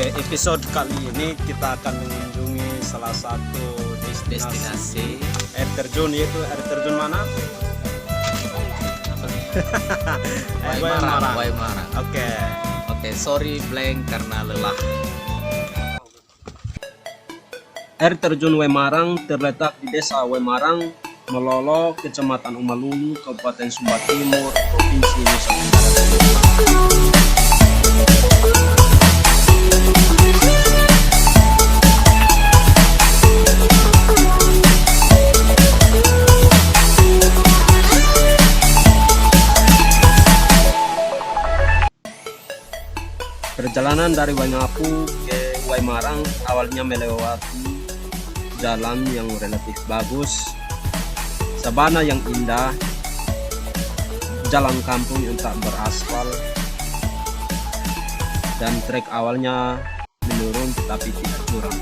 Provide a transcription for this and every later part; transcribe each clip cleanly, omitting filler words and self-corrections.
Episode kali ini kita akan mengunjungi salah satu destinasi air terjun, yaitu air terjun mana? Waimarang. Oke, Sorry blank karena lelah. Air terjun Waimarang terletak di Desa Waimarang, Melolo, Kecamatan Umalulu, Kabupaten Sumba Timur, Provinsi Nusa Tenggara Timur. Perjalanan dari Wangapu ke Waimarang awalnya melewati jalan yang relatif bagus, sabana yang indah, jalan kampung yang tak beraspal, dan trek awalnya menurun tetapi tidak curam.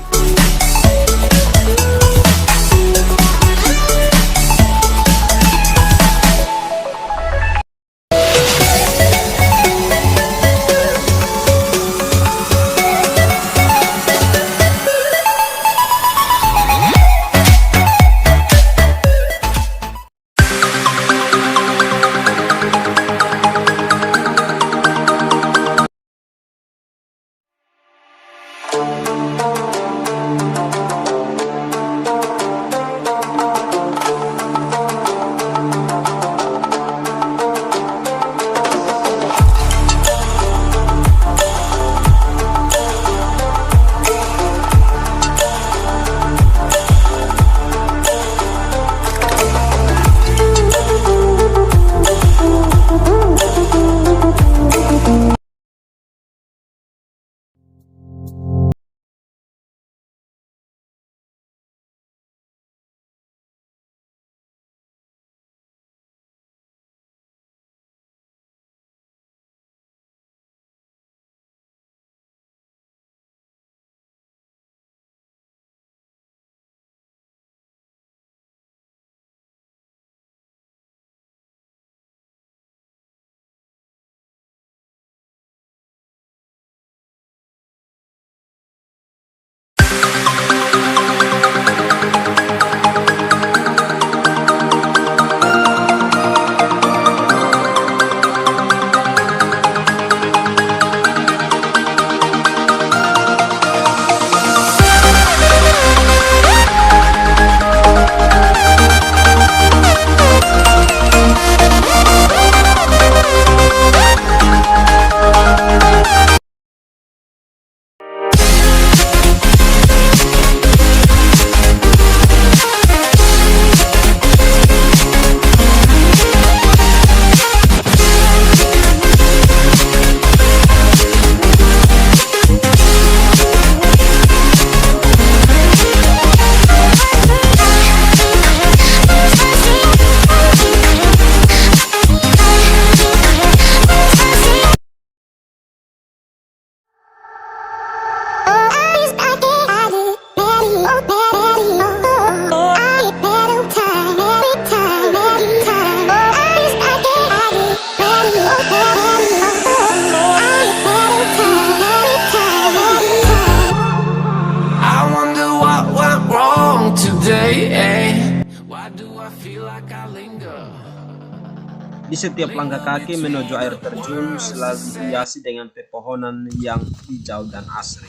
Di setiap langkah kaki menuju air terjun selalu dihiasi dengan pepohonan yang hijau dan asri.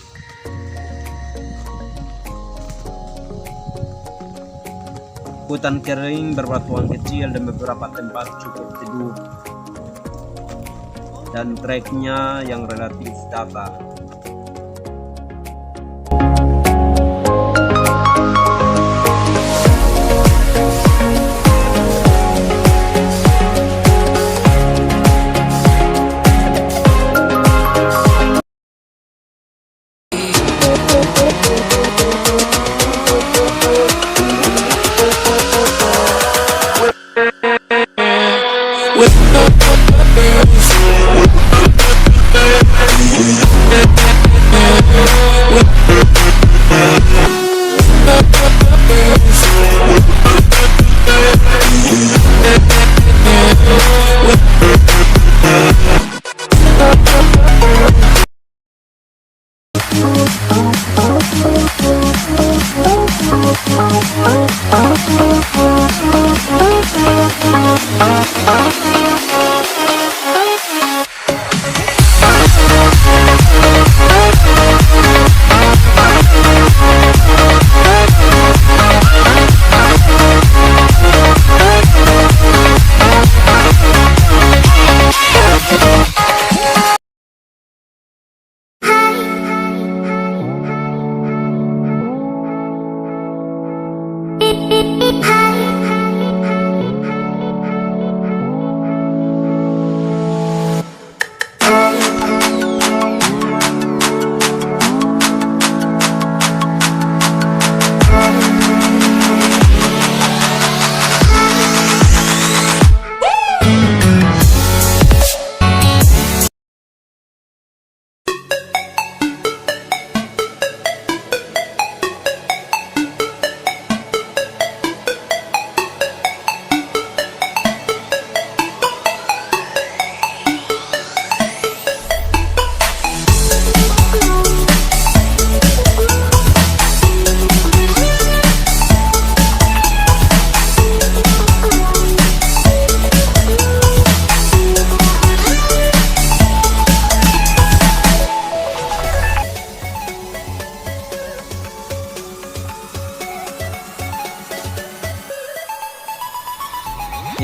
Hutan kering berbatuan kecil dan beberapa tempat cukup teduh, dan treknya yang relatif datar.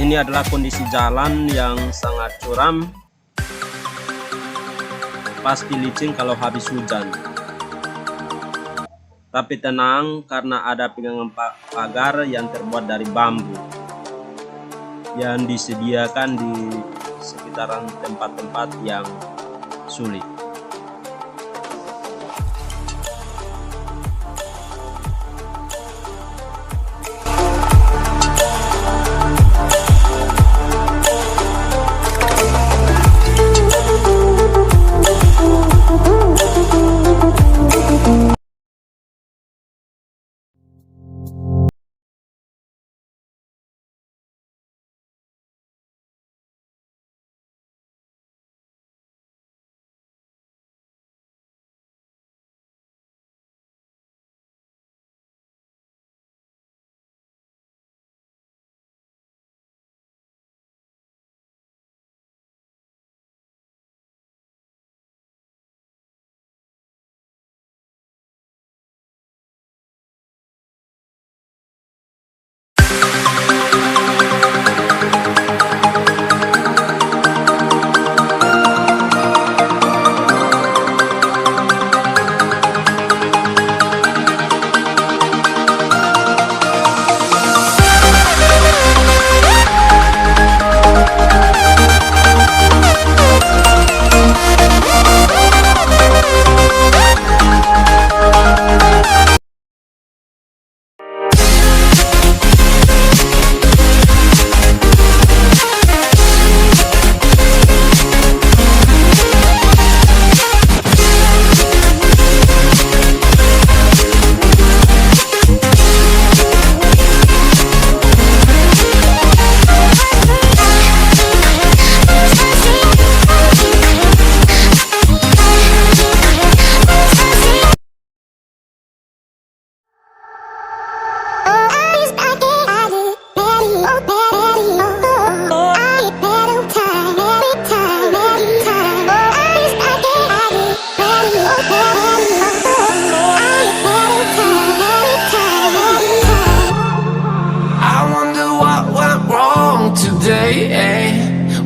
Ini adalah kondisi jalan yang sangat curam, pasti licin kalau habis hujan. Tapi tenang karena ada pegangan pagar yang terbuat dari bambu yang disediakan di sekitaran tempat-tempat yang sulit.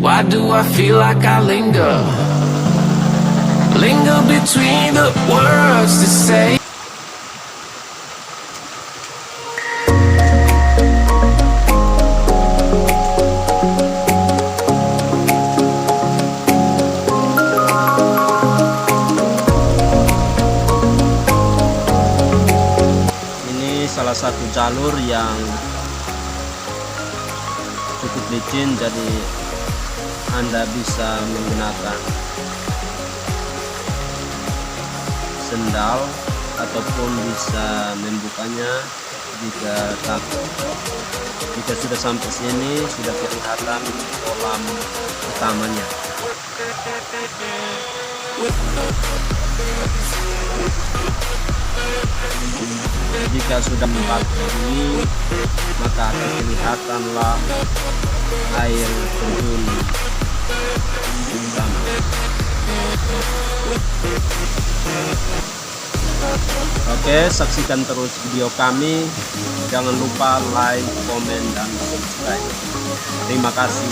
Why do I feel like I linger between the words to say? Ini salah satu jalur yang cukup licin, jadi Anda bisa menggunakan sendal ataupun bisa membukanya jika takut. Jika sudah sampai sini, sudah kelihatan kolam utamanya. Jika sudah membantu ini, maka akan kelihatanlah air terjun Curam. Oke, saksikan terus video kami. Jangan lupa like, komen, dan subscribe. Terima kasih.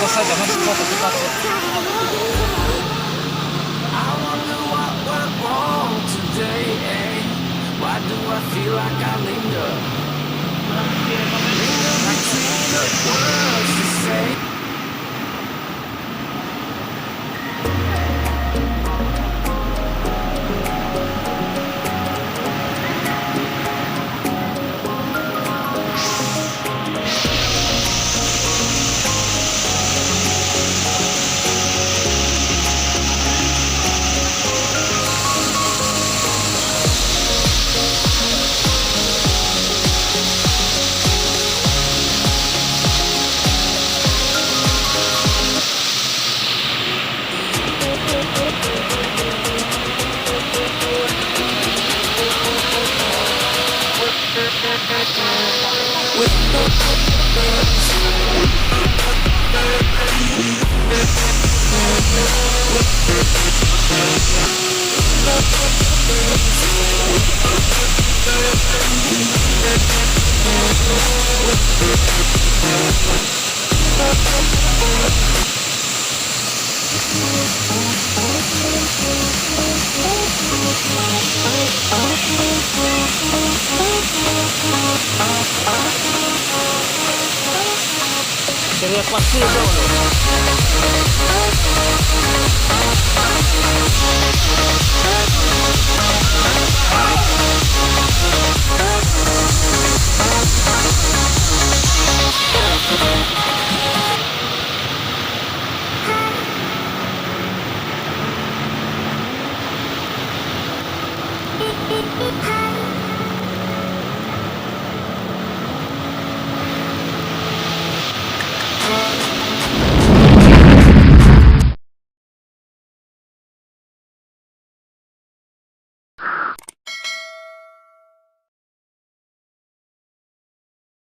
foto saja, masih foto kita. Why do I feel like I linger? Linger between the words to say. Seria pasti itu.